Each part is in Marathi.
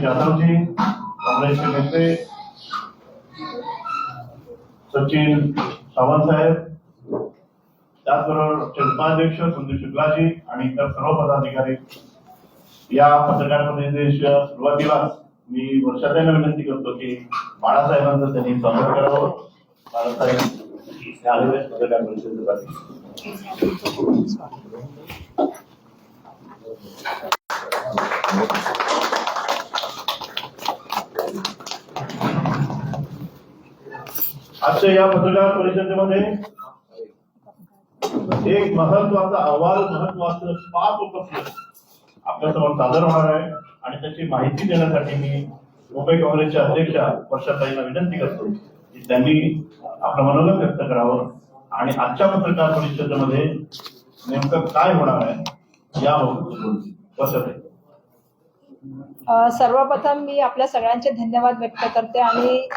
जाधवजी, काँग्रेसचे नेते सचिन सावंत साहेब, त्याचबरोबर उपाध्यक्ष संदीप शुक्लाजी आणि इतर सर्व पदाधिकारी, या पत्रकार परिषदेच्या सुरुवातीलाच मी वर्षाताईंना विनंती करतो की बाळासाहेबांचं त्यांनी स्वागत करावं. बाळासाहेब आलेले पत्रकार परिषदेसाठी. आजच्या या पत्रकार परिषदेमध्ये एक महत्वाचा अहवाल, महत्वाचं पापपत्र आपल्यासमोर सादर होणार आहे आणि त्याची माहिती देण्यासाठी मी मुंबई काँग्रेसच्या अध्यक्षा वर्षाताईंना विनंती करतो की त्यांनी आपलं मनोगत व्यक्त करावं आणि आजच्या पत्रकार परिषदेमध्ये नेमकं काय होणार आहे याबाबत वर्षाताई. सर्वप्रथम मी आपल्या सगळ्यांचे धन्यवाद व्यक्त करते आणि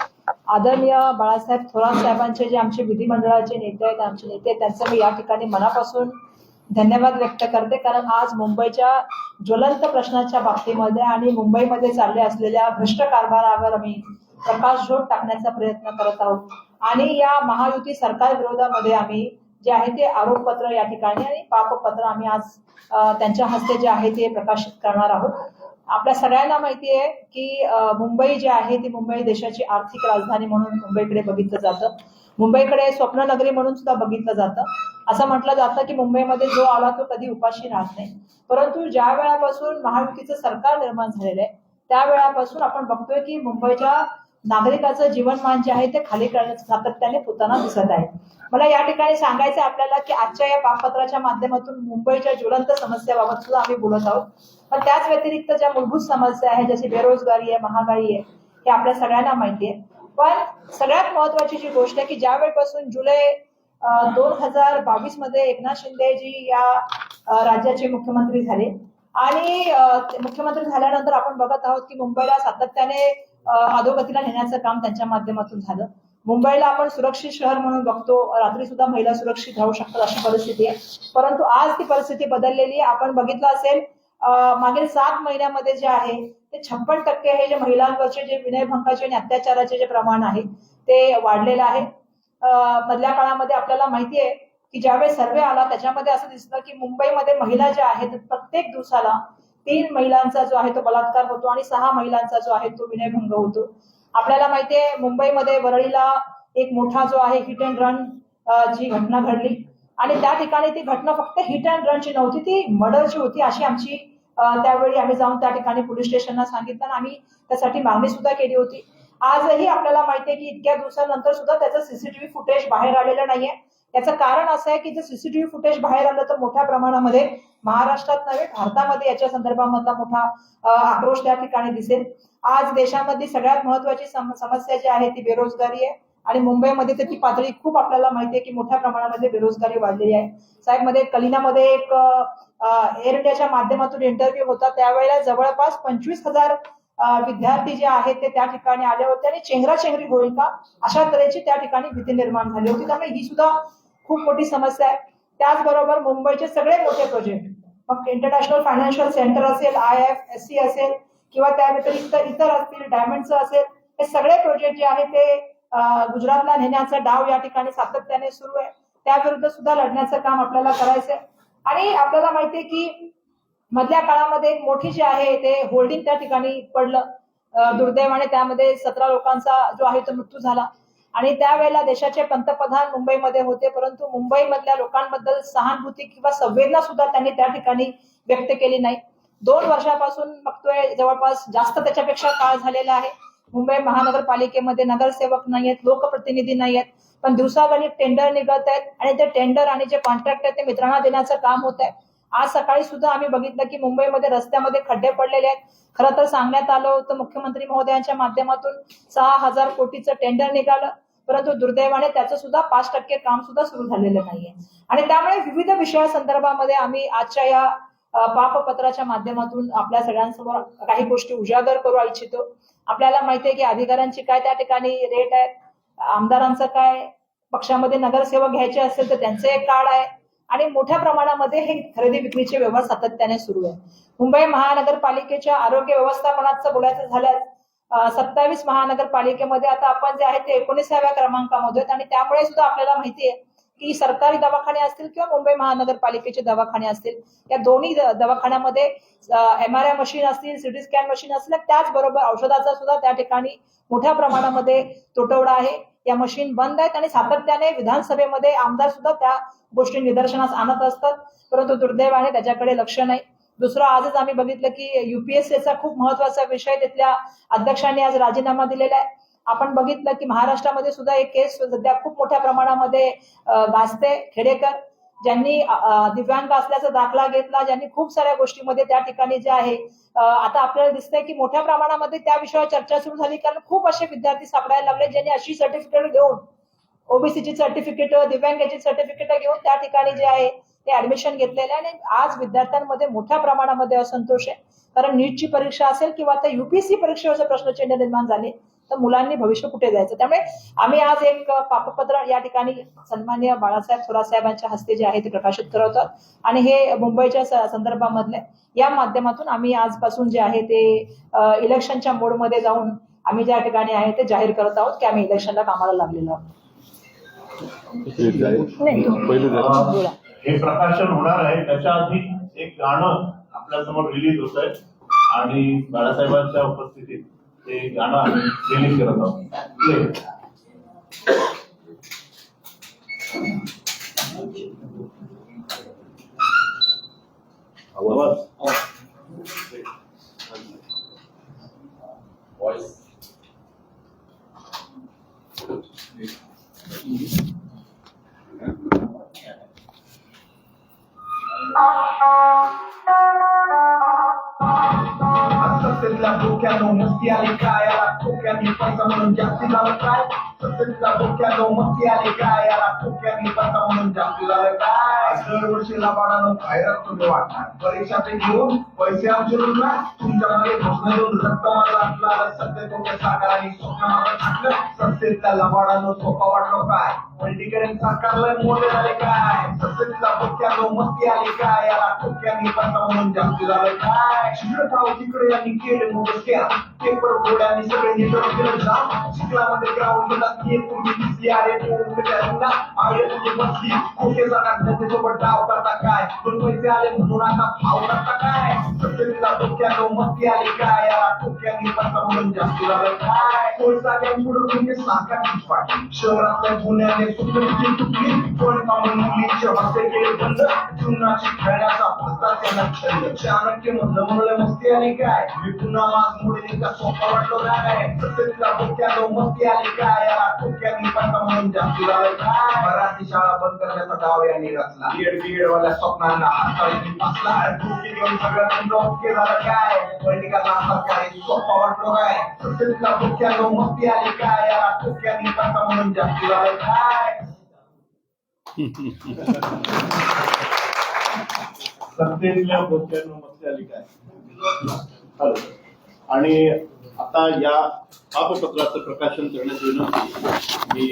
आदरणीय बाळासाहेब थोरात साहेबांचे जे आमचे विधिमंडळाचे नेते आहेत, आमचे नेते, त्यांचं मी या ठिकाणी मनापासून धन्यवाद व्यक्त करते. कारण आज मुंबईच्या ज्वलंत प्रश्नाच्या बाबतीमध्ये आणि मुंबईमध्ये चालले असलेल्या भ्रष्ट कारभारावर आम्ही प्रकाशझोत टाकण्याचा प्रयत्न करत आहोत आणि या महायुती सरकार विरोधामध्ये आम्ही जे आहे ते आरोपपत्र या ठिकाणी आणि पापपत्र आम्ही आज त्यांच्या हस्ते जे आहे ते प्रकाशित करणार आहोत. आपल्या सगळ्यांना माहिती आहे की मुंबई जी आहे ती मुंबई देशाची आर्थिक राजधानी म्हणून मुंबईकडे बघितलं जातं. मुंबईकडे स्वप्ननगरी म्हणून सुद्धा बघितलं जातं. असं म्हटलं जातं की मुंबईमध्ये जो आला तो कधी उपाशी राहत नाही. परंतु ज्या वेळापासून महायुतीचं सरकार निर्माण झालेलं आहे त्या वेळापासून आपण बघतोय की मुंबईच्या नागरिकाचं जीवनमान जे आहे ते खाली करण्याचं सातत्याने होताना दिसत आहे. मला या ठिकाणी सांगायचं आपल्याला की आजच्या या पापपत्राच्या माध्यमातून मुंबईच्या ज्वलंत समस्याबाबत सुद्धा आम्ही बोलत आहोत. पण त्याच व्यतिरिक्त ज्या मूलभूत समस्या आहेत जशी बेरोजगारी आहे, महागाई आहे, हे आपल्या सगळ्यांना माहिती आहे. पण सगळ्यात महत्वाची जी गोष्ट आहे की ज्या वेळेपासून जुलै 2022 मध्ये एकनाथ शिंदेजी या राज्याचे मुख्यमंत्री झाले आणि मुख्यमंत्री झाल्यानंतर आपण बघत आहोत की मुंबईला सातत्याने अधोगतीला नेण्याचं काम त्यांच्या माध्यमातून झालं. मुंबईला आपण सुरक्षित शहर म्हणून बघतो, रात्री सुद्धा महिला सुरक्षित राहू शकतात अशी परिस्थिती आहे. परंतु आज ती परिस्थिती बदललेली आहे. आपण बघितलं असेल मागील 7 महिन्यामध्ये जे आहे ते 56% हे जे महिलांवरचे जे विनयभंगाचे आणि अत्याचाराचे जे प्रमाण आहे ते वाढलेलं आहे. मधल्या काळामध्ये आपल्याला माहिती आहे की ज्यावेळेस सर्वे आला त्याच्यामध्ये असं दिसलं की मुंबईमध्ये महिला ज्या आहेत प्रत्येक दिवसाला 3 महिलांचा जो आहे तो बलात्कार होतो आणि 6 महिलांचा जो आहे तो विनयभंग होतो. आपल्याला माहिती आहे मुंबईमध्ये वरळीला एक मोठा जो आहे हिट अँड रन जी घटना घडली आणि त्या ठिकाणी ती घटना फक्त हिट अँड रनची नव्हती, ती मर्डरची होती अशी आमची त्यावेळी आम्ही जाऊन त्या ठिकाणी पोलीस स्टेशनला सांगितलं आणि आम्ही त्यासाठी मागणी सुद्धा केली होती. आजही आपल्याला माहिती आहे की इतक्या दिवसानंतर सुद्धा त्याचं सीसीटीव्ही फुटेज बाहेर आलेलं नाहीये. याचं कारण असं आहे की जर सीसीटीव्ही फुटेज बाहेर आलं तर मोठ्या प्रमाणामध्ये महाराष्ट्रात नव्हे भारतामध्ये याच्या संदर्भामधला मोठा आक्रोश त्या ठिकाणी दिसेल. आज देशामधली सगळ्यात महत्वाची समस्या जी आहे ती बेरोजगारी आहे आणि मुंबईमध्ये तर ती पातळी खूप आपल्याला माहिती आहे की मोठ्या प्रमाणामध्ये बेरोजगारी वाढलेली आहे. साहेब मध्ये कलिनामध्ये एक एअर इंडियाच्या माध्यमातून इंटरव्ह्यू होता, त्यावेळेला जवळपास 25,000 विद्यार्थी जे आहेत ते त्या ठिकाणी आले होते आणि चेंगराचेंगरी होईल का अशा तऱ्हेची त्या ठिकाणी भीती निर्माण झाली होती. त्यामुळे ही सुद्धा खूप मोठी समस्या आहे. त्याचबरोबर मुंबईचे सगळे मोठे प्रोजेक्ट, मग इंटरनॅशनल फायनान्शियल सेंटर असेल, IFSC असेल किंवा त्या व्यतिरिक्त इतर असतील, डायमंडचं असेल, हे सगळे प्रोजेक्ट जे आहेत ते गुजरातला नेण्याचा डाव या ठिकाणी सातत्याने सुरू आहे. त्याविरुद्ध सुद्धा लढण्याचं काम आपल्याला करायचंय. आणि आपल्याला माहितीये की मधल्या काळामध्ये एक मोठी जी आहे ते होल्डिंग त्या ठिकाणी पडलं दुर्दैवाने, त्यामध्ये 17 लोकांचा जो आहे तो मृत्यू झाला आणि त्यावेळेला देशाचे पंतप्रधान मुंबईमध्ये होते. परंतु मुंबईमधल्या लोकांबद्दल सहानुभूती किंवा संवेदना सुद्धा त्यांनी त्या ठिकाणी व्यक्त केली नाही. 2 वर्षापासून बघतोय, जवळपास जास्त त्याच्यापेक्षा काळ झालेला आहे. मुंबई महानगरपालिकेमध्ये नगरसेवक नाही आहेत, लोकप्रतिनिधी नाही आहेत, पण दिवसागणिक टेंडर निघत आहेत आणि ते टेंडर आणि जे कॉन्ट्रॅक्ट आहे ते मित्रांना देण्याचं काम होत आहे. आज सकाळी सुद्धा आम्ही बघितलं की मुंबईमध्ये रस्त्यामध्ये खड्डे पडलेले आहेत. खरं तर सांगण्यात आलं होतं मुख्यमंत्री महोदयांच्या माध्यमातून 6,000 कोटीचं टेंडर निघालं, परंतु दुर्दैवाने त्याचं सुद्धा 5% काम सुद्धा सुरू झालेलं नाहीये. आणि त्यामुळे विविध विषयासंदर्भामध्ये आम्ही आजच्या या पापपत्राच्या माध्यमातून आपल्या सगळ्यांसमोर काही गोष्टी उजागर करू इच्छितो. आपल्याला माहिती आहे की अधिकाऱ्यांची काय त्या ठिकाणी रेट आहे, आमदारांचं काय, पक्षामध्ये नगरसेवक घ्यायचे असेल तर त्यांचं एक कार्ड आहे, आणि मोठ्या प्रमाणामध्ये हे खरेदी विक्रीचे व्यवहार सातत्याने सुरू आहे. मुंबई महानगरपालिकेच्या आरोग्य व्यवस्थापनाचं बोलायचं झाल्यास 27 महानगरपालिकेमध्ये आता आपण जे आहे ते 19व्या क्रमांकामध्ये आहेत आणि त्यामुळे सुद्धा आपल्याला माहिती आहे की सरकारी दवाखाने असतील किंवा मुंबई महानगरपालिकेचे दवाखाने असतील, या दोन्ही दवाखान्यामध्ये MRI मशीन असतील, सिटी स्कॅन मशीन असतील, त्याचबरोबर औषधाचा सुद्धा त्या ठिकाणी मोठ्या प्रमाणामध्ये तुटवडा आहे. या मशीन बंद आहेत आणि सातत्याने विधानसभेमध्ये आमदार सुद्धा त्या गोष्टी निदर्शनास आणत असतात, परंतु दुर्दैवाने त्याच्याकडे लक्ष नाही. दुसरं, आजच आम्ही बघितलं की UPSCचा खूप महत्वाचा विषय तिथल्या अध्यक्षांनी आज राजीनामा दिलेला आहे. आपण बघितलं की महाराष्ट्रामध्ये सुद्धा एक केस सध्या खूप मोठ्या प्रमाणामध्ये गाजते. खेडेकर ज्यांनी दिव्यांग असल्याचा दाखला घेतला, ज्यांनी खूप साऱ्या गोष्टीमध्ये त्या ठिकाणी जे आहे आता आपल्याला दिसतंय की मोठ्या प्रमाणामध्ये त्या विषयावर चर्चा सुरू झाली, कारण खूप असे विद्यार्थी सापडायला लागले ज्यांनी अशी सर्टिफिकेट घेऊन, OBCची सर्टिफिकेट, दिव्यांगाची सर्टिफिकेट घेऊन त्या ठिकाणी जे आहे ते ऍडमिशन घेतलेले आहे. आणि आज विद्यार्थ्यांमध्ये मोठ्या प्रमाणामध्ये असंतोष आहे, कारण नीटची परीक्षा असेल किंवा आता UPSC परीक्षेवरचं प्रश्नचिन्ह निर्माण झाले तर मुलांनी भविष्य कुठे जायचं. त्यामुळे आम्ही आज एक पापपत्र या ठिकाणी सन्माननीय बाळासाहेब थोरात साहेबांच्या हस्ते जे आहे ते प्रकाशित करत आहोत आणि हे मुंबईच्या संदर्भामधले या माध्यमातून आम्ही आजपासून जे आहे ते इलेक्शनच्या मोडमध्ये जाऊन आम्ही ज्या ठिकाणी आहे ते जाहीर करत आहोत की आम्ही इलेक्शनला कामाला लागलेलो आहोत. हे प्रकाशन होणार आहे त्याच्या आधी एक गाणं आपल्या समोर रिलीज होत आहे आणि बाळासाहेबांच्या उपस्थितीत ते गाणं आम्ही रिलीज करत आहोत. सत्तेतल्या डोक्यानो मस्ती आली काय, याला ठोक्यांनी पैसा म्हणून जास्ती झालं काय. सत्तेतल्या डोक्यानो मस्ती आली काय, याला ठोक्यांनी पैसा म्हणून जास्ती झालं काय. दरवर्षी लबाडानं खैरात तुम्ही वाटणार, परीक्षा ते घेऊन पैसे आमचे लुटणार, तुमच्यामध्ये घोषणा देऊन रक्त माझा असला. सत्य तुमच्या सरकारांनी स्वप्न माझं टाकलं, सत्तेतल्या लबाडानं सोपा वाटलो काय, पॉलिटिकल सरकारला मोठे झाले काय. सत्तेतल्या डोक्यानो मस्ती आली काय, याला ठोक्यांनी पैसा म्हणून जास्ती झालं काय. शिकलं तिकडे यांनी केले मोठं स्कॅम, पेपर फोड्यांनी सगळे नेटवर्क केलं जाम. शिकलामध्ये ग्राउंड घेतात की तुम्ही दिसली अरे आले तुझे बसली खोटे जाणार त्याच्यासोबत डाव करता काय, दोन पैसे आले म्हणून आता भाव करता काय. सत्तेतल्या डोक्यानो मस्ती आली काय, याला ठोक्यांनी पैसा म्हणून जास्ती झालं काय. कोळसा पुढे तुम्ही साखर पाठी, शहरातल्या गुन्ह्याने सुटली तुटली, कोण कामून मुलींचे हस्ते केले बंद, जीवनाची खेळण्याचा भ्रष्टाचार छंद. चाणक्य म्हणलं मस्ती आली काय, मी पुन्हा मास मोडीने का सोपा वाटलो काय. सत्तेतल्या डोक्यानो मस्ती आली काय, याला ठोक्यांनी पैसा म्हणून जास्ती झालं काय. मराठी शाळा बंद करण्याचा डाव यांनी रचला, बीएड वाल्या स्वप्नांना हाताळी बसला, डोके घेऊन सगळं बंद ओके झालं काय. पॉलिटिकलला सरकारी सोपा वाटलो काय. सत्तेतल्या डोक्यानो मस्ती आली काय, याला ठोक्यांनी पैसा म्हणून जास्ती झालं काय. सत्तेतल्या डोक्यानो मस्ती आली काय. आणि आता या पापपत्राचं प्रकाशन करण्याची विनंती मी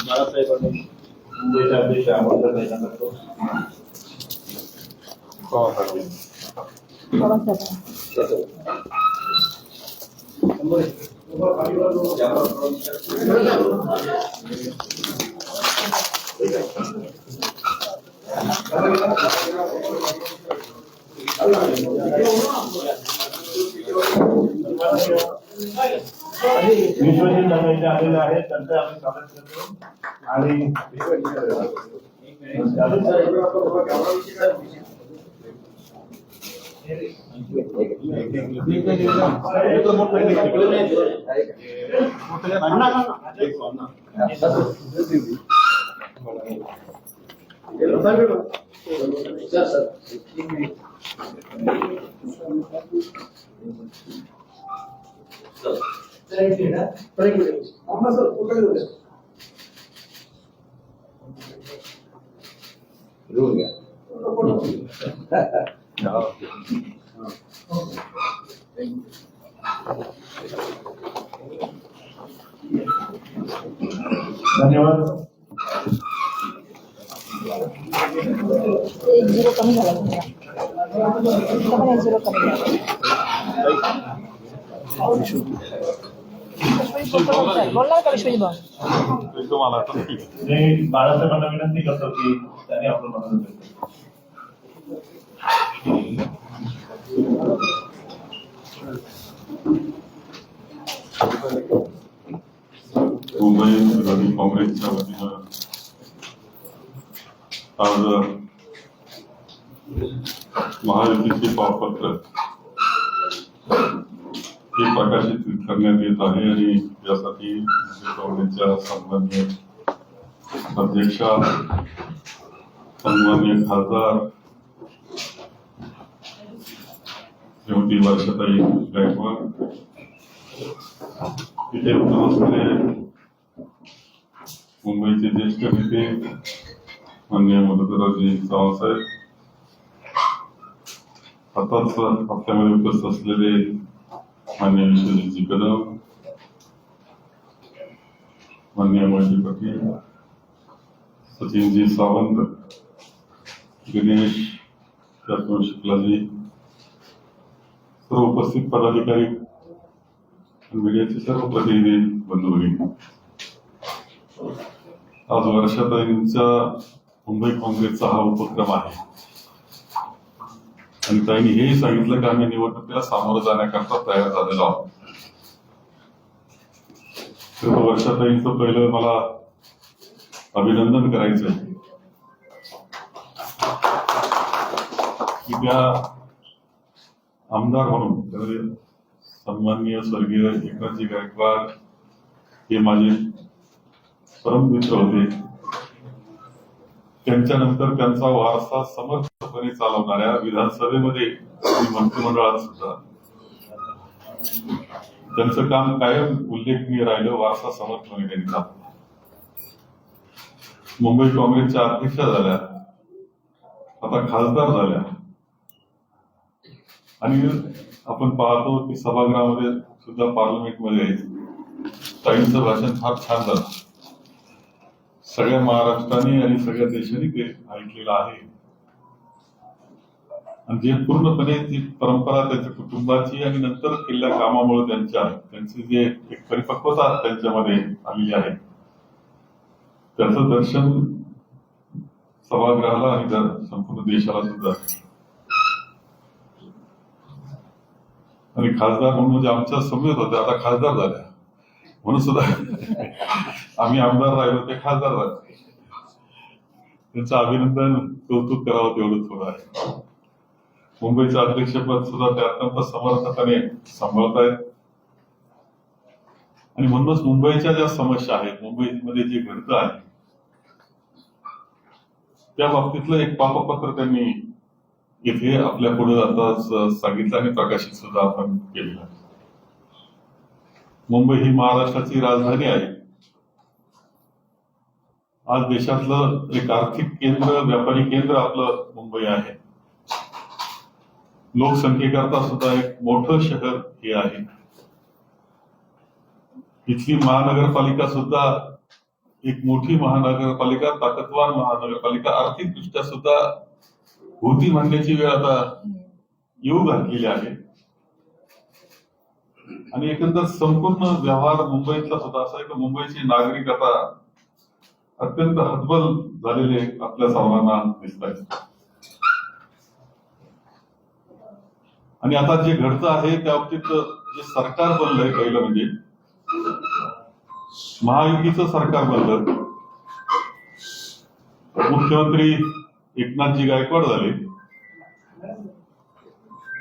बाळासाहेबांनी मुंबईच्या अध्यक्ष आमदार करतो. विश्वजित दंगेचे आलेले आहेत, त्यांचं आम्ही स्वागत करतो. आणि धन्यवाद. 1-0 कमी झाला तुमचा. तुमचा पण 1-0 कमी झाला. बोलणार का विश्वजित भाऊ? मी बाळासाहेबांना विनंती करतो की त्यांनी आपलं मनोरंजन करावं. मुंबई राष्ट्रवादी काँग्रेसच्या वतीनं आज महायुतीचे पावपत्र हे प्रकाशित करण्यात येत आहे आणि यासाठी मुंबई काँग्रेसच्या सन्माननीय अध्यक्षा, सन्माननीय खासदार श्रीमती वर्षाताई गायकवाड, इथे उपस्थित मुंबईचे ज्येष्ठ नेते माननीय मधुकररावजी चव्हाणसाहेब, आताच आपल्यामध्ये उपस्थित असलेले माननीय विश्वजितजी कदम, माननीय मोहिती पाटील, सचिनजी सावंत, गणेश त्यातून शुक्लाजी, सर्व उपस्थित पदाधिकारी, मीडियाचे सर्व प्रतिनिधी बंधू, आज वर्षाताईंचा मुंबई काँग्रेसचा हा उपक्रम आहे आणि ताईंनी हेही सांगितलं की आम्ही निवडणुकीला सामोरं जाण्याकरता तयार झालेलो आहोत. तर वर्षाताईंचं पहिलं मला अभिनंदन करायचंय की त्या आमदार म्हणून सन्माननीय स्वर्गीय एकनाथजी गायकवाड हे माझे परम मित्र होते. त्यांच्यानंतर त्यांचा वारसा समर्थपणे चालवणाऱ्या विधानसभेमध्ये आणि मंत्रिमंडळात सुद्धा त्यांचं काम कायम उल्लेखनीय राहिलं. वारसा समर्थपणे त्यांनी चालवला. मुंबई काँग्रेसच्या अध्यक्षा झाल्या, आता खासदार झाल्या आणि आपण पाहतो की सभागृहामध्ये सुद्धा पार्लमेंटमध्ये ताईंचं भाषण फार छान झालं. सगळ्या महाराष्ट्राने आणि सगळ्या देशाने ते ऐकलेलं आहे आणि जे पूर्णपणे ती परंपरा त्यांच्या कुटुंबाची आणि नंतर केलेल्या कामामुळे त्यांची जे एक परिपक्वता त्यांच्यामध्ये आलेली आहे त्याचं दर्शन सभागृहाला आणि संपूर्ण देशाला सुद्धा. आणि खासदार म्हणून म्हणजे आमच्या समवेत होत्या, आता खासदार झाल्या म्हणून सुद्धा आम्ही आमदार राहिलो, ते खासदार झाले. त्यांचं अभिनंदन, कौतुक करावं तेवढं थोडं आहे. मुंबईचं अध्यक्षपद सुद्धा ते अत्यंत समर्थपणे सांभाळतायत आणि म्हणूनच मुंबईच्या ज्या समस्या आहेत, मुंबईमध्ये जे घडतं आहे त्या बाबतीतलं एक पापपत्र त्यांनी इथे आपल्या पुढे आता सांगितलं आणि प्रकाशित सुद्धा आपण केलेलं आहे. मुंबई ही महाराष्ट्राची राजधानी आहे. आज देशातलं एक आर्थिक केंद्र, व्यापारी केंद्र आपलं मुंबई आहे. लोकसंख्येकरता सुद्धा एक मोठं शहर हे आहे. इथली महानगरपालिका सुद्धा एक मोठी महानगरपालिका, ताकदवान महानगरपालिका, आर्थिकदृष्ट्या सुद्धा होती म्हणण्याची वेळ आता येऊ घातलेली आहे. आणि एकंदर संपूर्ण व्यवहार मुंबईतला सुद्धा असा आहे की मुंबईचे नागरिक आता अत्यंत हतबल झालेले आपल्या सर्वांना दिसत आहेत. आणि आता जे घडतं आहे त्या बाबतीत जे सरकार बनलंय, पहिलं म्हणजे महायुतीचं सरकार बनलं. मुख्यमंत्री एकनाथजी गायकवाड झाले,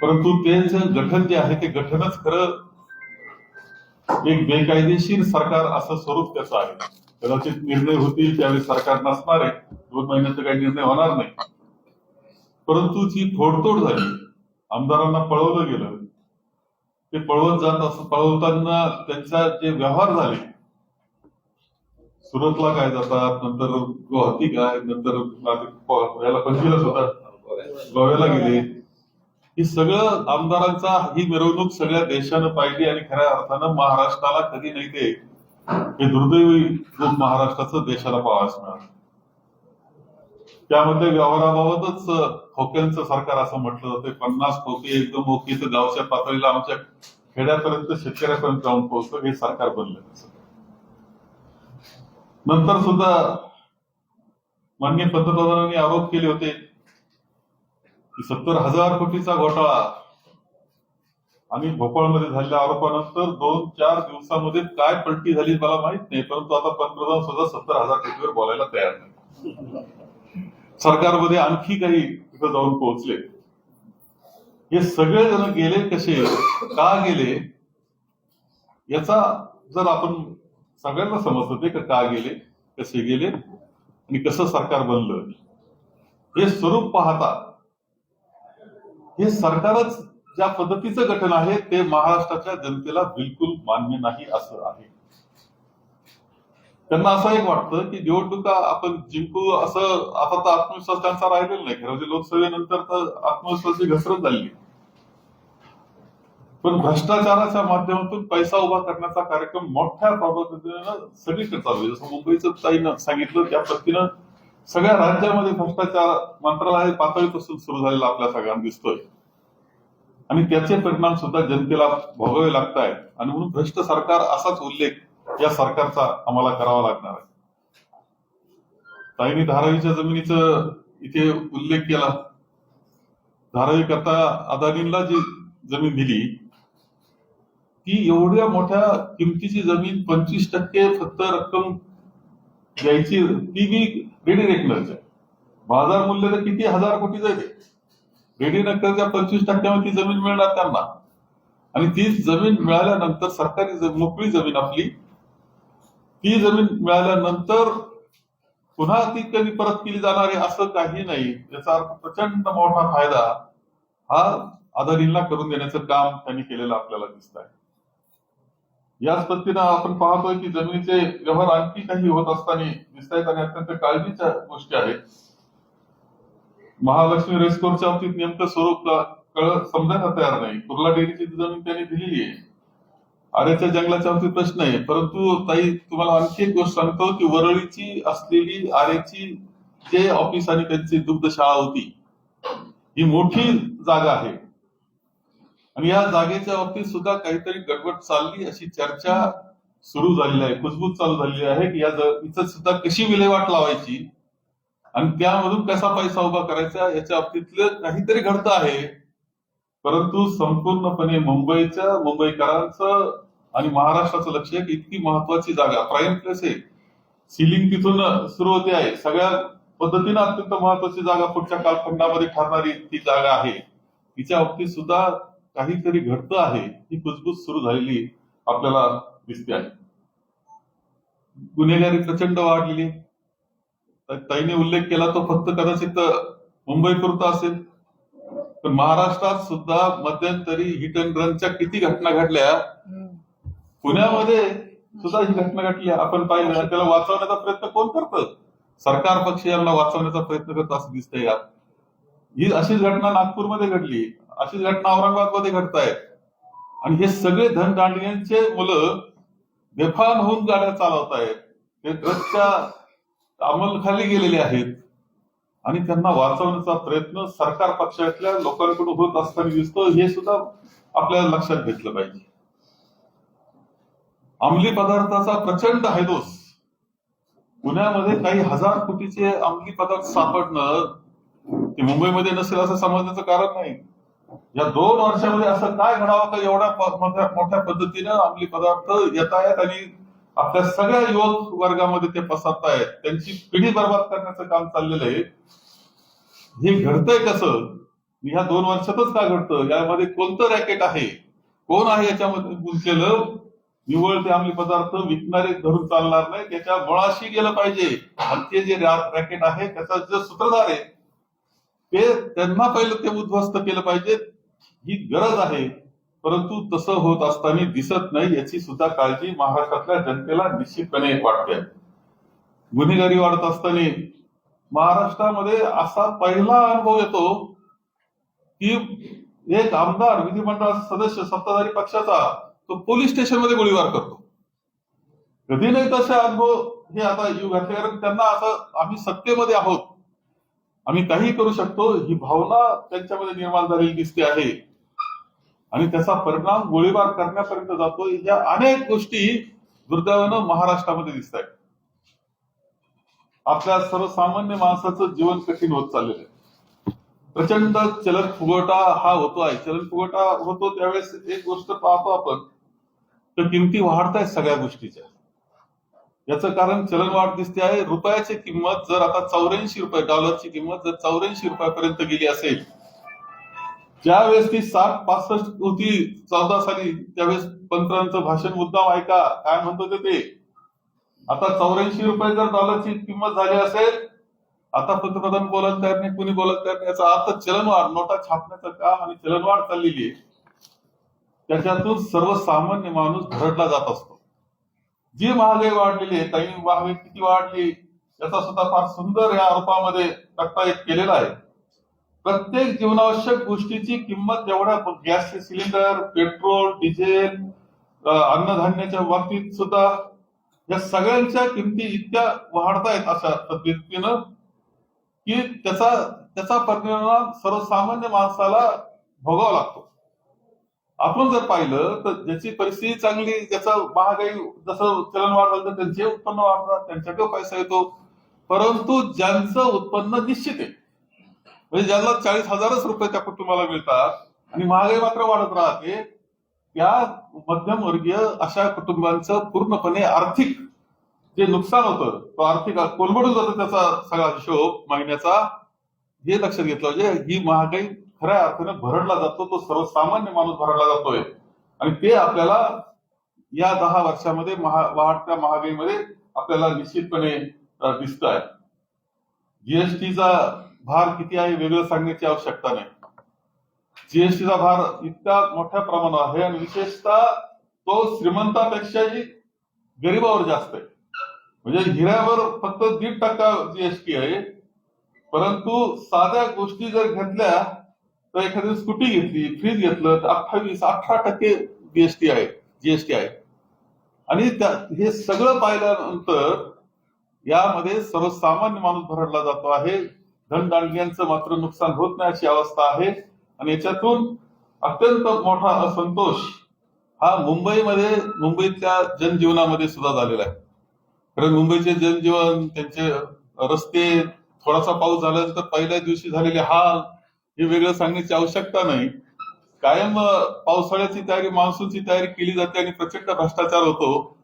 परंतु त्यांचं गठन जे आहे ते गठनच खरं एक बेकायदेशीर सरकार असं स्वरूप त्याचं आहे. कदाचित निर्णय होतील त्यावेळी सरकार नसणार आहे, 2 महिन्याचा काही निर्णय होणार नाही. परंतु जी फोडतोड झाली, आमदारांना पळवलं गेलं, ते पळवताना त्यांचा जे व्यवहार झाले, सुरतला काय जातात, नंतर गुवाहाटी काय, नंतर याला पंचवीलाच होतात, गोव्याला गेले. ही सगळं आमदारांचा ही मिरवणूक सगळ्या देशानं पाहिली आणि खऱ्या अर्थानं महाराष्ट्राला कधी नाही ते हे दुर्दैवी रूप महाराष्ट्राचं देशाला पाहावयास मिळालं. त्यामध्ये व्यवहाराबाबतच खोक्यांचं सरकार असं म्हटलं जातं. 50 खोके एकदम ओके तर गावच्या पातळीला आमच्या खेड्यापर्यंत शेतकऱ्यापर्यंत जाऊन पोहोचलं हे सरकार बनलं. नंतर सुद्धा माननीय पंतप्रधानांनी आरोप केले होते की 70,000 कोटीचा घोटाळा आणि भोपाळमध्ये झालेल्या आरोपानंतर 2-4 दिवसामध्ये काय पलटी झाली मला माहित नाही, परंतु आता पंतप्रधान सुद्धा 70,000 कोटीवर बोलायला तयार नाही. सरकारमध्ये आणखी काही तिथं जाऊन पोहोचले. हे सगळे जण गेले कसे, का गेले, याचा जर आपण सगळ्यांना समजत ते का गेले, कसे गेले आणि कसं सरकार बनलं, हे स्वरूप पाहता हे सरकारच ज्या पद्धतीचं गठन आहे ते महाराष्ट्राच्या जनतेला बिलकुल मान्य नाही असं आहे. त्यांना असं एक वाटतं की निवडणुका आपण जिंकू, असं आता तर आत्मविश्वास त्यांचा राहिलेला नाही. खरं म्हणजे लोकसभेनंतर तर आत्मविश्वासाची घसरत झाली. पण भ्रष्टाचाराच्या माध्यमातून पैसा उभा करण्याचा कार्यक्रम मोठ्या पद्धतीनं सगळीकडे चालू आहे. जसं मुंबईचं ताईनं सांगितलं त्या पद्धतीनं सगळ्या राज्यामध्ये भ्रष्टाचार मंत्रालय पातळीपासून सुरू झालेला आपल्या सगळ्यांना दिसतोय आणि त्याचे परिणाम सुद्धा जनतेला भोगावे लागत आहेत. आणि म्हणून भ्रष्ट सरकार असाच उल्लेख या सरकारचा आम्हाला करावा लागणार आहे. ताईंनी धारावीच्या जमिनीचं इथे उल्लेख केला. धारावी करता अदानींना जी जमीन दिली ती एवढ्या मोठ्या किमतीची जमीन 25% फक्त रक्कम द्यायची, ती बी रेडी रेकनरच्या बाजार मूल्य तर किती 1000 कोटीचं आहे. रेडी रेकनरच्या 25% ती जमीन मिळणार त्यांना आणि ती जमीन मिळाल्यानंतर सरकारी मोकळी जमीन आपली, ती जमीन मिळाल्यानंतर पुन्हा ती कधी परत केली जाणार आहे असं काही नाही. याचा अर्थ प्रचंड मोठा फायदा हा अदानींना करून देण्याचं काम त्यांनी केलेलं आपल्याला दिसत आहे. याच पद्धतीनं आपण पाहतोय की जमिनीचे व्यवहार आणखी काही होत असताना दिसत आहेत आणि अत्यंत काळजीच्या गोष्टी आहेत. महालक्ष्मी रेस्कोरच्या बाबतीत नेमकं स्वरूप समजायला तयार नाही. कुर्ला डेअरीची जमीन त्यांनी दिलेली आहे. आरेच्या जंगलाच्या बाबतीत प्रश्न आहे. परंतु ताई तुम्हाला आणखी एक गोष्ट सांगतो की वरळीची असलेली आरेची जे ऑफिस आणि त्यांची दुग्धशाळा होती ही मोठी जागा आहे आणि या जागेच्या बाबतीत सुद्धा काहीतरी गडबड चालली अशी चर्चा सुरू झालेली आहे, कुजबूज चालू झालेली आहे की इथं सुद्धा कशी विल्हेवाट लावायची आणि त्यामधून कसा पैसा उभा करायचा याच्या बाबतीतलं काहीतरी घडतं आहे. परंतु संपूर्णपणे मुंबईकरांचं आणि महाराष्ट्राचं लक्ष आहे की इतकी महत्वाची जागा प्राईम प्लेस आहे, सिलिंग तिथून सुरू होते आहे, सगळ्या पद्धतीनं अत्यंत महत्वाची जागा पुढच्या कालखंडामध्ये ठरणारी ती जागा आहे. तिच्या बाबतीत सुद्धा काहीतरी घडतं आहे, ही कुजबूज सुरू झालेली आपल्याला दिसते आहे. गुन्हेगारी प्रचंड वाढलेली. ताईने उल्लेख केला तो फक्त कदाचित मुंबईपुरता असेल, पण महाराष्ट्रात सुद्धा मध्यंतरी हिट अँड रनच्या किती घटना घडल्या, पुण्यामध्ये सुद्धा ही घटना घडली आपण पाहिलं. त्याला वाचवण्याचा प्रयत्न कोण करतं? सरकार पक्ष यांना वाचवण्याचा प्रयत्न करत असं दिसतंय. ही अशीच घटना नागपूरमध्ये घडली, अशीच घटना औरंगाबादमध्ये घडतायत आणि हे सगळे धनदांडग्यांचे मुलं बेफाम होऊन गाड्या चालवत आहेत. ते ड्रग्सच्या अंमलखाली गेलेले आहेत आणि त्यांना वाचवण्याचा प्रयत्न सरकार पक्षातल्या लोकांकडून होत असताना दिसतो. हे सुद्धा आपल्याला लक्षात घेतलं पाहिजे. अंमली पदार्थाचा प्रचंड हैदोस. पुण्यामध्ये काही 1000 कोटीचे अंमली पदार्थ सापडणं ते मुंबईमध्ये नसेल असं समजण्याचं कारण नाही. या 2 वर्षामध्ये असं काय घडावं का एवढ्या मोठ्या पद्धतीनं अंमली पदार्थ येत आहेत आणि आपल्या सगळ्या युवक वर्गामध्ये ते पसरतायत, त्यांची पिढी बर्बाद करण्याचं काम चाललेलं आहे. हे घडतंय कसं? ह्या 2 वर्षातच का घडतं? यामध्ये कोणतं रॅकेट आहे, कोण आहे याच्यामध्ये गुंतलेलं? निव्वळ ते अंमली पदार्थ विकणारे धरून चालणार नाही, त्याच्या मुळाशी गेलं पाहिजे आणि ते जे रॅकेट आहे त्याचा जे सूत्रधार आहे ते त्यांना पहिलं ते उद्ध्वस्त केलं पाहिजे. ही गरज आहे, परंतु तसं होत असताना दिसत नाही. याची सुद्धा काळजी महाराष्ट्रातल्या जनतेला निश्चितपणे वाटते. गुन्हेगारी वाढत असताना महाराष्ट्रामध्ये असा पहिला अनुभव येतो की एक आमदार, विधिमंडळाचा सदस्य, सत्ताधारी पक्षाचा, तो पोलीस स्टेशनमध्ये गोळीबार करतो. कधी नाही तसे अनुभव हे आता येऊ घातले, कारण त्यांना असं आम्ही सत्तेमध्ये आहोत आम्ही काही करू शकतो ही भावना त्यांच्यामध्ये निर्माण झालेली दिसते आहे आणि त्याचा परिणाम गोळीबार करण्यापर्यंत जातो. या अनेक गोष्टी दुर्दैवानं महाराष्ट्रामध्ये दिसत आहेत. आपल्या सर्वसामान्य माणसाचं जीवन कठीण होत चाललेलं आहे. प्रचंड चलन फुगवटा हा होतो आहे. चलन फुगवटा होतो त्यावेळेस एक गोष्ट पाहतो आपण तर किमती वाढत आहेत सगळ्या गोष्टीच्या. याचं कारण चलनवाढ दिसते आहे. रुपयाची किंमत जर आता 84 रुपये, डॉलरची किंमत जर 84 रुपयापर्यंत गेली असेल, ज्यावेळेस ती 60-65 होती 14 साली, त्यावेळेस पंतप्रधानांचं भाषण मुद्दाम ऐका काय म्हणतो ते. आता 84 रुपये जर डॉलरची किंमत झाली असेल, आता पंतप्रधान बोलत तयार नाही, कुणी बोलत तयार नाही. याचा अर्थ चलनवाढ, नोटा छापण्याचं काम आणि चलनवाढ चाललेली आहे. त्याच्यातून सर्वसामान्य माणूस भरडला जात असतो. जी महागाई वाढलेली आहे, काही महागाई किती वाढली याचा सुद्धा फार सुंदर या रूपामध्ये तक्ता एक केलेला आहे. प्रत्येक जीवनावश्यक गोष्टीची किंमत एवढ्या, गॅसचे सिलेंडर, पेट्रोल, डिझेल, अन्नधान्याच्या बाबतीत सुद्धा या सगळ्यांच्या किमती इतक्या वाढतायत अशा पद्धतीनं की त्याचा परिणाम सर्वसामान्य माणसाला भोगावा लागतो. आपण जर पाहिलं तर ज्याची परिस्थिती चांगली, ज्याचा महागाई जसं चलनवाढ झालं तर त्यांचे उत्पन्न वाढतात, त्यांच्याकडे पैसा येतो. परंतु ज्यांचं उत्पन्न निश्चित आहे, म्हणजे ज्यांना 40,000 रुपये त्या कुटुंबाला मिळतात आणि महागाई मात्र वाढत राहते, त्या मध्यमवर्गीय अशा कुटुंबांचं पूर्णपणे आर्थिक जे नुकसान होतं, तो आर्थिक कोलमडून जातो त्याचा सगळा हिशोब महिन्याचा. हे लक्षात घेतलं पाहिजे. ही महागाई खऱ्या अर्थानं भरडला जातो, तो सर्वसामान्य माणूस भरडला जातोय आणि ते आपल्याला या 10 वर्षामध्ये वाढत्या महागाईमध्ये आपल्याला निश्चितपणे दिसत आहे. जीएसटीचा भार किती आहे वेगळं सांगण्याची आवश्यकता नाही. जीएसटीचा भार इतका मोठ्या प्रमाणावर आहे आणि विशेषतः तो श्रीमंतापेक्षाही गरीबावर जास्त आहे. म्हणजे हिऱ्यावर फक्त 1.5% जीएसटी आहे, परंतु साध्या गोष्टी जर घेतल्या तर एखादी स्कूटी घेतली, फ्रीज घेतलं तर 18% जीएसटी आहे. आणि हे सगळं पाहिल्यानंतर यामध्ये सर्वसामान्य माणूस भरडला जातो आहे. धनदांडग्यांचं मात्र नुकसान होत नाही अशी अवस्था आहे आणि याच्यातून अत्यंत मोठा असंतोष हा मुंबईतल्या जनजीवनामध्ये सुद्धा झालेला आहे. कारण मुंबईचे जनजीवन, त्यांचे रस्ते, थोडासा पाऊस झाल्यानंतर पहिल्या दिवशी झालेले हाल हे वेगळं सांगण्याची आवश्यकता नाही. कायम पावसाळ्याची तयारी, मान्सूनची तयारी केली जाते आणि प्रचंड भ्रष्टाचार होतो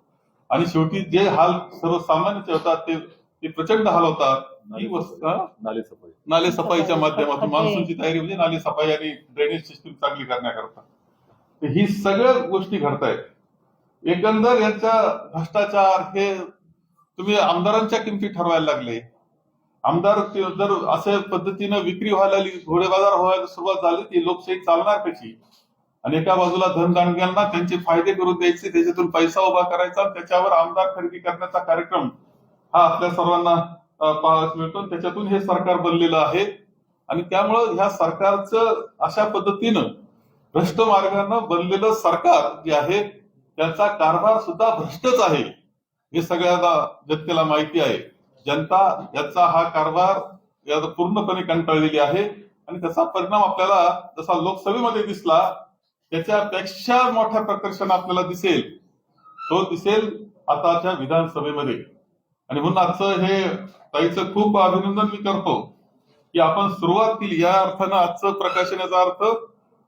आणि शेवटी जे हाल सर्वसामान्याचे होतात ते प्रचंड हाल होतात. ही नाले सफाईच्या माध्यमातून मान्सूनची तयारी म्हणजे नाले सफाई आणि ड्रेनेज सिस्टीम चांगली करण्याकरता ही सगळ्या गोष्टी घडतायत. एकंदर यांचा भ्रष्टाचार हे तुम्ही आमदारांच्या किमती ठरवायला लागले. आमदार जर अशा पद्धतीनं विक्री व्हायला लागली, घोडे बाजार व्हायला सुरुवात झाली, ती लोकशाही चालणार कशी? आणि एका बाजूला धनदांडग्यांना त्यांचे फायदे करून द्यायचे, त्याच्यातून पैसा उभा करायचा, त्याच्यावर आमदार खरेदी करण्याचा कार्यक्रम हा आपल्या सर्वांना पाहायला मिळतो. त्याच्यातून हे सरकार बनलेलं आहे आणि त्यामुळं ह्या सरकारचं अशा पद्धतीनं भ्रष्ट मार्गानं बनलेलं सरकार जे आहे त्यांचा कारभार सुद्धा भ्रष्टच आहे हे सगळ्यांना जनतेला माहिती आहे. जनता याचा हा कारभार याचा पूर्णपणे कंटाळलेली आहे आणि त्याचा परिणाम आपल्याला जसा लोकसभेमध्ये दिसला त्याच्यापेक्षा मोठ्या प्रकर्षाने आपल्याला दिसेल आताच्या विधानसभेमध्ये. आणि म्हणून आजचं हे ताईचं खूप अभिनंदन मी करतो की आपण सुरुवात केली. या अर्थानं आजचं प्रकाशन याचा अर्थ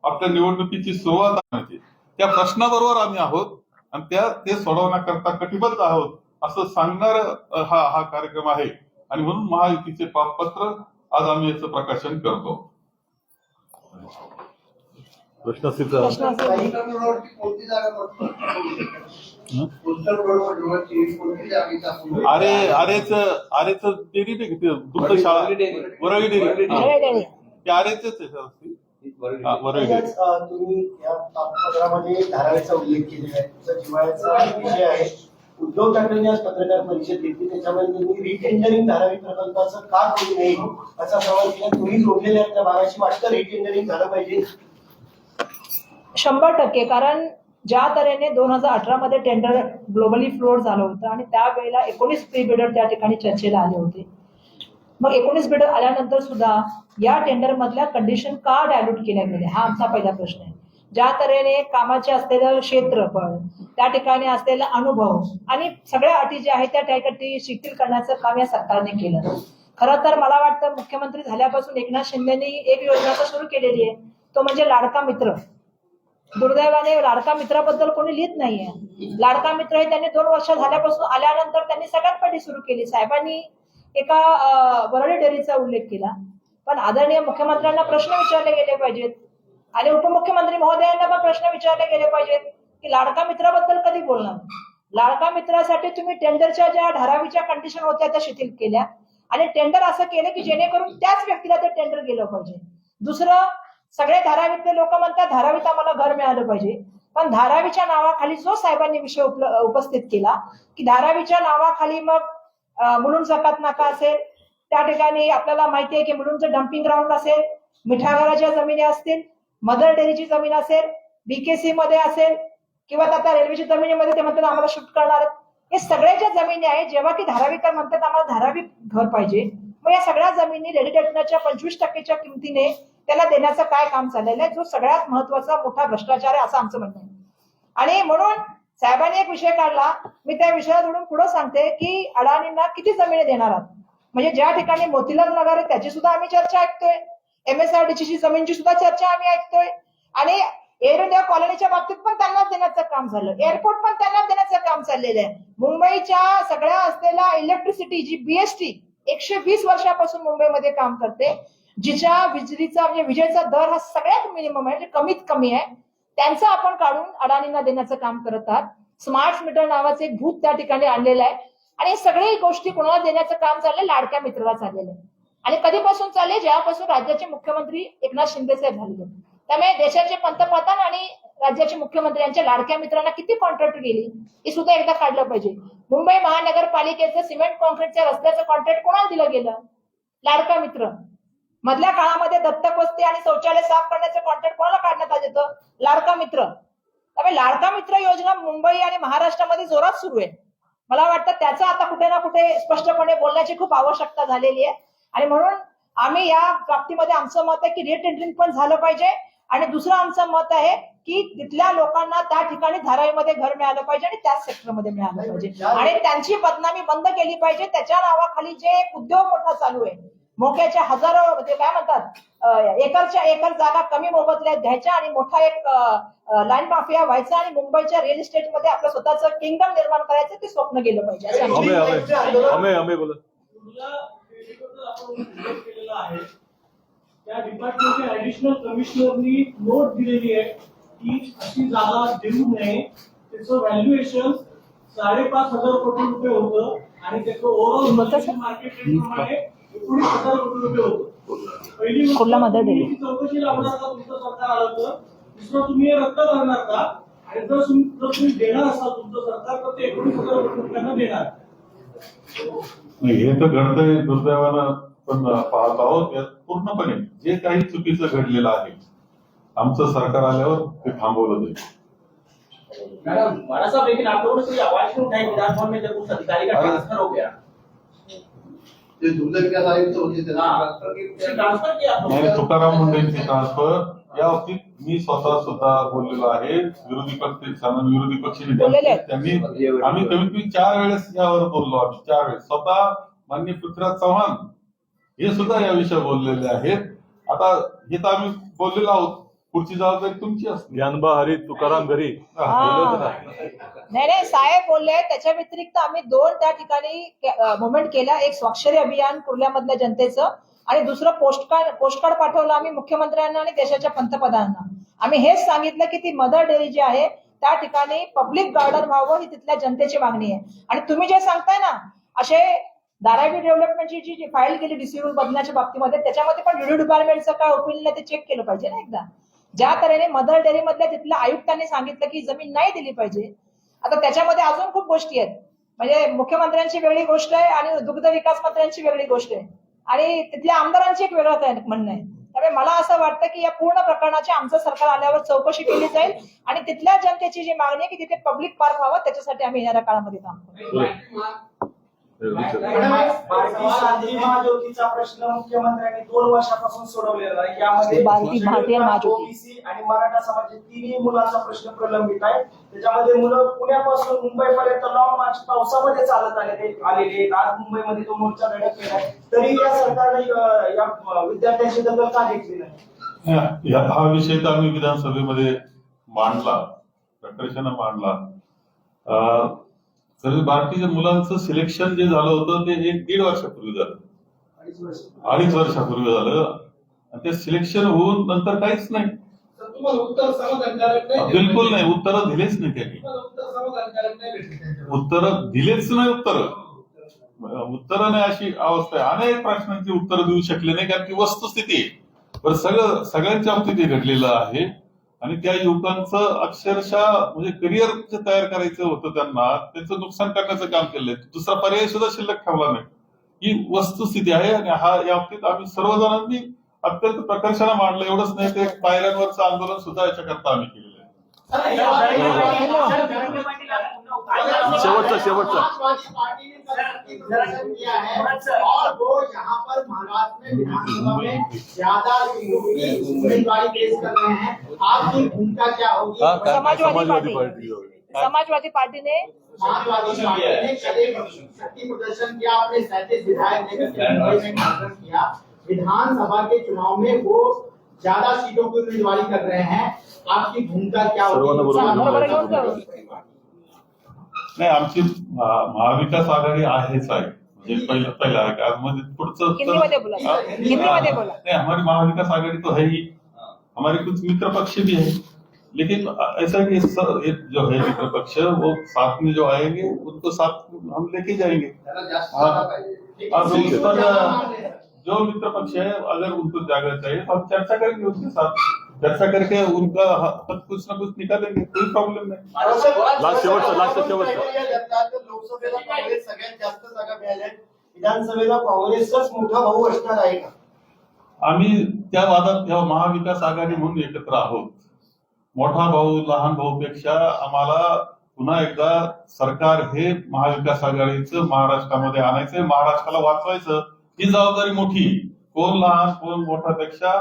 आपल्या निवडणुकीची सुरुवात आहे. त्या प्रश्नाबरोबर आम्ही आहोत आणि ते सोडवण्याकरता कटिबद्ध आहोत असं सांगणार हा कार्यक्रम आहे आणि म्हणून महायुतीचे पापपत्र आज आम्ही याचं प्रकाशन करतो. आरेच डेअरी नाही घेते, दुग्धशाळा वरळी डेअरी ते आरेच तुम्ही या पत्रामध्ये धारावीचा उल्लेख केलेला आहे, जिव्हाळ्याचा विषय आहे. उद्धव ठाकरेंनी आज पत्रकार परिषद घेतली, त्याच्यामध्ये त्यांनी रिटेंडरिंग धारावी प्रकल्पाचं का करू नये असा सवाल केला. तुम्ही जोडलेल्या त्या भागाशी वाटतं रिटेंडरिंग झालं पाहिजे? 100%. कारण ज्या तऱ्हेने 2018 मध्ये टेंडर ग्लोबली फ्लोट झालं होतं आणि त्यावेळेला 19 प्री बिडर त्या ठिकाणी चर्चेला आले होते. मग 19 बिल्डर आल्यानंतर सुद्धा या टेंडर मधल्या कंडिशन का डायल्यूट केल्या गेल्या, हा आमचा पहिला प्रश्न आहे. ज्या तऱ्हेने कामाचे असलेलं क्षेत्रफळ, त्या ठिकाणी असलेला अनुभव आणि सगळ्या अटी ज्या आहेत त्या ठिकाणी शिथिल करण्याचं काम या सरकारने केलं. खरं तर मला वाटतं मुख्यमंत्री झाल्यापासून एकनाथ शिंदेनी एक योजना तर सुरू केलेली आहे, तो म्हणजे लाडका मित्र. दुर्दैवाने लाडका मित्राबद्दल कोणी लिहित नाहीये. लाडका मित्र हे त्यांनी 2 वर्ष झाल्यापासून आल्यानंतर त्यांनी सगळ्यात पहिली सुरू केली. साहेबांनी एका वरळी डेअरीचा उल्लेख केला, पण आदरणीय मुख्यमंत्र्यांना प्रश्न विचारले गेले पाहिजेत आणि उपमुख्यमंत्री महोदयांना पण प्रश्न विचारले गेले पाहिजेत की लाडका मित्राबद्दल कधी बोलणार. लाडका मित्रासाठी तुम्ही टेंडरच्या ज्या धारावीच्या कंडिशन होत्या त्या शिथिल केल्या आणि टेंडर असं केलं की जेणेकरून त्याच व्यक्तीला ते टेंडर गेलं पाहिजे. दुसरं, सगळे धारावीतले लोक म्हणतात धारावीत आम्हाला घर मिळालं पाहिजे, पण धारावीच्या नावाखाली जो साहेबांनी विषय उपस्थित केला की धारावीच्या नावाखाली मग मुलुंड जकात नाका असेल, त्या ठिकाणी आपल्याला माहिती आहे की मुलुंडचं डम्पिंग ग्राउंड असेल, मिठागराच्या जमिनी असतील, मदर डेअरीची जमीन असेल, बीकेसी मध्ये असेल किंवा आता रेल्वेच्या जमिनीमध्ये ते म्हणतात आम्हाला शिफ्ट करणार. हे सगळ्या ज्या जमिनी आहेत, जेव्हा की धारावीकर म्हणतात आम्हाला धारावी घर पाहिजे, मग या सगळ्या जमिनी रेडी डेटच्या 25% किमतीने त्याला देण्याचं काय काम चाललेलं आहे, जो सगळ्यात महत्वाचा मोठा भ्रष्टाचार आहे असं आमचं म्हणणं आहे. आणि म्हणून साहेबांनी एक विषय काढला, मी त्या विषयावरून पुढे सांगते की अडाणींना किती जमिनी देणार आहात. म्हणजे ज्या ठिकाणी मोतीलाल नगर आहे त्याची सुद्धा आम्ही चर्चा ऐकतोय, MSRDCची जमीनची सुद्धा चर्चा आम्ही ऐकतोय आणि एअर इंडिया कॉलनीच्या बाबतीत पण त्यांनाच देण्याचं काम झालं, एअरपोर्ट पण त्यांनाच देण्याचं काम चाललेलं आहे. मुंबईच्या सगळ्या असलेल्या इलेक्ट्रिसिटी जी BST 120 वर्षापासून मुंबईमध्ये काम करते, जिच्या विजेचा म्हणजे विजेचा दर हा सगळ्यात मिनिमम आहे, कमीत कमी आहे, त्यांचं आपण काढून अडाणींना देण्याचं काम करत आहात. स्मार्ट मीटर नावाचं एक भूत त्या ठिकाणी आणलेलं आहे आणि सगळी गोष्टी कोणाला देण्याचं काम चाललंय, लाडक्या मित्राला चाललेलं आहे. आणि कधीपासून चालले, जेव्हापासून राज्याचे मुख्यमंत्री एकनाथ शिंदे साहेब झालेले. त्यामुळे देशाचे पंतप्रधान आणि राज्याचे मुख्यमंत्री यांच्या लाडक्या मित्रांना किती कॉन्ट्रॅक्ट गेली हे सुद्धा एकदा काढलं पाहिजे. मुंबई महानगरपालिकेचं सिमेंट कॉन्क्रीटच्या रस्त्याचं कॉन्ट्रॅक्ट कोणाला दिलं गेलं, लाडका मित्र. मधल्या काळामध्ये दत्तक वस्ती आणि शौचालय साफ करण्याचं कॉन्ट्रॅक्ट कोणाला काढण्यात आलं होतं, लाडका मित्र. त्यामुळे लाडका मित्र योजना मुंबई आणि महाराष्ट्रामध्ये जोरात सुरू आहे. मला वाटतं त्याचं आता कुठे ना कुठे स्पष्टपणे बोलण्याची खूप आवश्यकता झालेली आहे आणि म्हणून आम्ही या बाबतीमध्ये आमचं मत आहे की रिटेंडरिंग पण झालं पाहिजे आणि दुसरं आमचं मत आहे की तिथल्या लोकांना त्या ठिकाणी धारावीमध्ये घर मिळालं पाहिजे आणि त्याच सेक्टरमध्ये मिळालं पाहिजे आणि त्यांची बदनामी बंद केली पाहिजे. त्याच्या नावाखाली जे उद्योग मोठा चालू आहे, मोक्याच्या हजारो ते काय म्हणतात एकरच्या एकर जागा कमी मोबदल्यात घ्यायच्या आणि मोठा एक लाईन माफिया व्हायचा आणि मुंबईच्या रिअल इस्टेटमध्ये आपलं स्वतःचं किंगडम निर्माण करायचं, ते स्वप्न गेलं पाहिजे असं त्या डिपार्टमेंटच्या ऍडिशनल कमिशनरनी नोट दिलेली आहे की अशी जागा देऊ नये. त्याचं व्हॅल्युएशन 5,500 कोटी रुपये होतं आणि त्याचं ओव्हरऑल मार्केट रेटप्रमाणे 19,000 कोटी रुपये होतं. पहिली चौकशी लावणार का तुमचं सरकार आलं तर, दुसरं तुम्ही हे रद्द करणार का, आणि जर तुम्ही देणार असाल तुमचं सरकार तर ते 19,000 कोटी रुपयांना देणार. हे तर घडतंय दुर्दैवानं, पण पाहत आहोत यात पूर्णपणे जे काही चुकीचं घडलेलं आहे आमचं सरकार आल्यावर ते थांबवलं जाईल. मैडम बड़ा साहब, लेकिन आप लोगों ने कोई आवाज क्यों उठाई विधानभवन में जब उस अधिकारी का ट्रांसफर हो गया? जे दुर्दैव विकास आयुक्त होते ट्रांसफर किया आप लोगों ने? तुकाराम मुंडेंचे ट्रान्सफर या बाबतीत मी स्वतः सुद्धा बोललेलो आहे. विरोधी पक्ष नेते त्यांनी आम्ही कमीत कमी 4 वेळेस यावर बोललो आम्ही 4 वेळेस. स्वतः माननीय पृथ्वीराज चव्हाण हे सुद्धा या विषयावर बोललेले आहेत. आता हे तर आम्ही बोललेलो आहोत, पुढची जबाबदारी तुमची असते. ज्ञानबा हरी तुकाराम घरी नाही साहेब बोलले. त्याच्या व्यतिरिक्त आम्ही 2 त्या ठिकाणी मुवमेंट केल्या, एक स्वाक्षरी अभियान कुर्ल्यामधल्या जनतेचं आणि दुसरं पोस्टकार्ड पाठवलं आम्ही मुख्यमंत्र्यांना आणि देशाच्या पंतप्रधानांना. आम्ही हेच सांगितलं की ती मदर डेअरी जी आहे त्या ठिकाणी पब्लिक गार्डन व्हावं ही तिथल्या जनतेची मागणी आहे. आणि तुम्ही जे सांगताय ना, असे धारावी डेव्हलपमेंटची जी फाईल केली डीसी रूल बदलण्याच्या बाबतीमध्ये, त्याच्यामध्ये पण रिव्ह्यू डिपार्टमेंटचं काय ओपिनियन आहे ते चेक केलं पाहिजे ना एकदा. ज्या तऱ्हेने मदर डेअरी मधल्या तिथल्या आयुक्तांनी सांगितलं की जमीन नाही दिली पाहिजे, आता त्याच्यामध्ये अजून खूप गोष्टी आहेत. म्हणजे मुख्यमंत्र्यांची वेगळी गोष्ट आहे आणि दुग्ध विकास मंत्र्यांची वेगळी गोष्ट आहे आणि तिथल्या आमदारांची एक वेगळं म्हणणं आहे. त्यामुळे मला असं वाटतं की या पूर्ण प्रकरणाची आमचं सरकार आल्यावर चौकशी केली जाईल आणि तिथल्या जनतेची जी मागणी आहे की तिथे पब्लिक पार्क व्हावं त्याच्यासाठी आम्ही येणाऱ्या काळामध्ये काम करू. भारतीय शांती महाज्योतीचा प्रश्न मुख्यमंत्र्यांनी 2 वर्षापासून सोडवलेला आहे. यामध्ये भारतीय महाज्योती. ओबीसी आणि मराठा समाजाचे तिन्ही मुलांचा प्रश्न प्रलंबित आहे. त्याच्यामध्ये मुलं पुण्यापासून मुंबईपर्यंत लॉंग मार्च पावसामध्ये चालत आलेले आज मुंबईमध्ये तो मोर्चा धडकलेला आहे. तरी या सरकारने या विद्यार्थ्यांची दखल का घेतली नाही? हा विषय तर आम्ही विधानसभेमध्ये मांडला, प्रकर्षाने मांडला. तर भारतीय मुलांचं सिलेक्शन जे झालं होतं ते 1-1.5 वर्षापूर्वी झालं, 2.5 वर्षापूर्वी झालं. आणि ते सिलेक्शन होऊन नंतर काहीच नाही, तुम्हाला उत्तर समाधानकारक नाही. बिलकुल नाही. उत्तरं दिलेच नाही त्यांनी, उत्तर समाधानकारक नाही भेटले. उत्तरं दिलेच नाही. उत्तरं नाही अशी अवस्था आहे. अनेक प्रश्नांची उत्तरं देऊ शकले नाही, कारण की वस्तुस्थिती आहे. पण सगळ्यांच्या बाबतीत हे घडलेलं आहे. आणि त्या युवकांचं अक्षरशः म्हणजे करिअर तयार करायचं होतं त्यांना, त्यांचं नुकसान करण्याचं काम केलंय. दुसरा पर्याय सुद्धा शिल्लक ठेवला नाही. ही वस्तुस्थिती आहे. आणि या बाबतीत आम्ही सर्वजणांनी अत्यंत प्रकर्षाने मांडलं. एवढंच नाही, ते पायऱ्यांवरचं आंदोलन सुद्धा याच्याकरता आम्ही केलेलं आहे. शेवटचा और वो यहाँ पर महाराष्ट्र में विधानसभा में ज्यादा उम्मीदवारी पेश कर रहे हैं. आपकी भूमिका क्या होगी? समाजवादी पार्टी ने समाजवादी पार्टी ने शक्ति प्रदर्शन किया, अपने 37 विधायक लेकर मुंबई में कार्यक्रम किया. विधानसभा के चुनाव में वो ज्यादा सीटों की उम्मीदवारी कर रहे हैं. आपकी भूमिका क्या होगी? नाही, आमची महाविकास आघाडी आहेच आहे. म्हणजे पहिला आहे का मध्ये पुढचं हिंदीमध्ये बोला. नहीं, हमारी महाविकास आघाड़ी तो है ही. हमारे कुछ मित्र पक्ष भी है, लेकिन ऐसा कि जो है मित्र पक्ष वो साथ में जो आएंगे उनको साथ हम लेके जाएंगे. जो मित्र पक्ष है अगर उनको जगह चाहिए तो हम चर्चा करेंगे उनके साथ. चर्चा करके उनका कुछ ना कुछ निकालेंगे, कोई प्रॉब्लेम नहीं. लोकसभेला काँग्रेस सगळ्यात जास्त जागा मिळाल्या, विधानसभेला काँग्रेसचाच मोठा भाऊ असणार आहे का? आम्ही त्या वादात तेव्हा महाविकास आघाडी म्हणून एकत्र आहोत. मोठा भाऊ लहान भाऊपेक्षा आम्हाला पुन्हा एकदा सरकार हे महाविकास आघाडीचं महाराष्ट्रामध्ये आणायचंय, महाराष्ट्राला वाचवायचं. ही जबाबदारी मोठी. कोण लहान कोण मोठ्यापेक्षा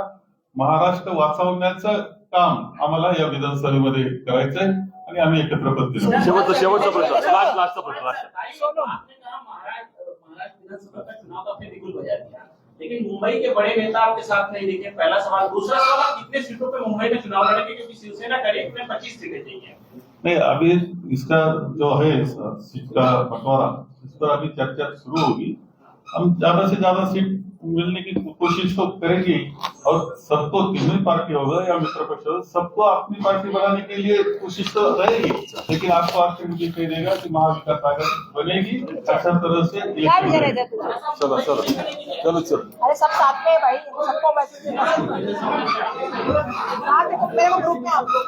महाराष्ट्र वाचवण्याचं काम आम्हाला या विधानसभेमध्ये करायचंय आणि आम्ही एकत्र पद्धतीने. शेवटचा प्रश्न, लास्टचा प्रश्न. आपने कहा महाराष्ट्र विधानसभा का चुनाव तो आपने बिल्कुल बजा दिया, लेकिन मुंबई के बड़े नेता आपके साथ नहीं दिखे. पहला सवाल. दूसरा सवाल, कितने सीटों पे मुंबई में चुनाव लड़ेंगे? क्योंकि शिवसेना करीब में 25 सीटें चाहिए. नहीं, अभी इसका जो है सीट का बंटवारा, इस पर अभी चर्चा शुरू होगी. हम ज्यादा से ज्यादा सीट मिलने की कोशिश तो करेंगे और सबको, तीनों पार्टी होगा या मित्र पक्ष होगा, सबको अपनी पार्टी बनाने के लिए कोशिश तो रहेगी. लेकिन आपको आपके मुझे कह देगा कि महाविकास आघाड़ी बनेगी अच्छा तरह से. क्या विचारायचं तुला? चलो. अरे सब साथ में है भाई, सबको मैसेज मेरे को ग्रुप में आप लोग